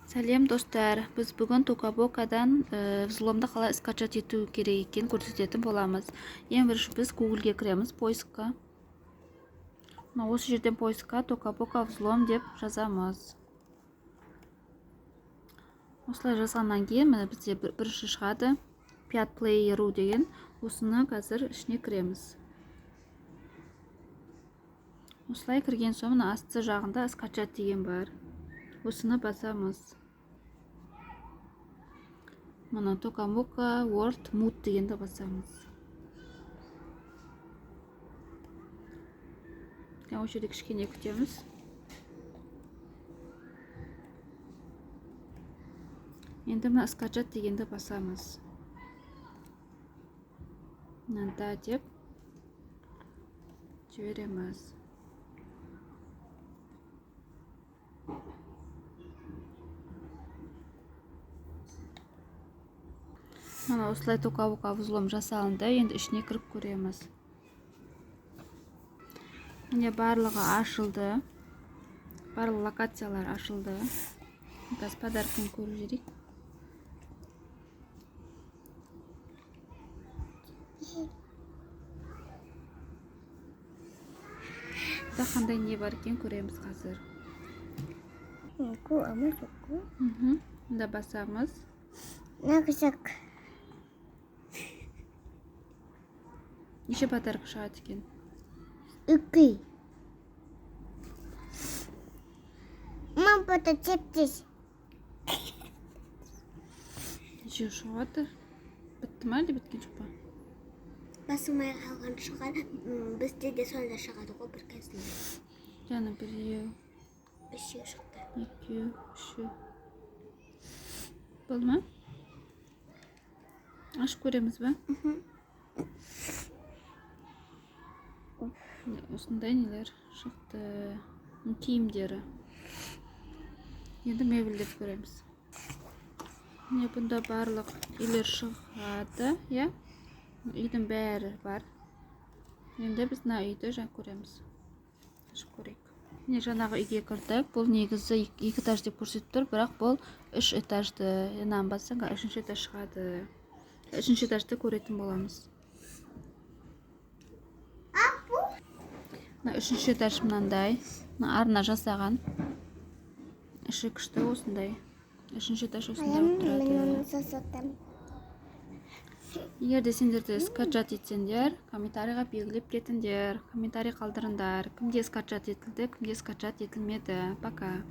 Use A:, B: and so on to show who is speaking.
A: Сәлем достар, біз бүгін Токабокадан взломды қалай скачать ету керек екенін көрсететін боламыз. Ең бірінші біз Google-ге кіреміз, поискқа. Осы жерден поискқа Токабока взлом деп жазамыз. Осылай жазғаннан кейін бізде бірінші шығады PiatPlay.ru деген. Осыны қазір ішіне кіреміз. Осылай кірген соң асты жағында скачать деген бар. Осыны басамыз. Мына Токабока World Mood дегенді басамыз. Осы жерде кішкене күтеміз. Енді мына скачать дегенді басамыз. Мында деп жібереміз. Мына осылай Токабока взлом жасалынды. Енді ішіне кіріп көреміз. Міне барлығы ашылды. Барлық локациялар ашылды. Қазір подарканы көріп жүрейік. Қандай не бар екен көреміз қазір. Мында басамыз. Неше подарка шығады екен?
B: 2. Мампата чептес.
A: Неше шығады? Бітті ма әлде біткен жоқ па?
B: Басылмай қалған шығады. Бізде де сонда шығады ғой бір кезде.
A: Жаңа біреу.
B: 3 шықты.
A: 2, 3. Болды ма? Ашып көреміз ба? Осындай нелер шықты. Киімдері. Енді мебельдер көреміз. Міне бұнда барлық үйлер шығады, иә? Үйдің бәрі бар. Енді біз мына үйді жаңа көреміз. Ашып көрейік. Міне жаңағы үйге кірдік. Бұл негізі 2 этаж деп көрсетіп тұр, бірақ бұл 3 этажды. Енан бассаң 3-ші этаж шығады. 3-ші этажды көретін боламыз. 3-ші этаж мынандай. Арна жасаған. Іші күшті осындай. 3-ші этаж осындай болып тұрады. Егер де сендерді скачать етсеңдер, комментарийға белгілеп кетіңдер. Комментарий қалдырыңдар. Кімде скачать етілді, кімде скачать етілмеді. Пока.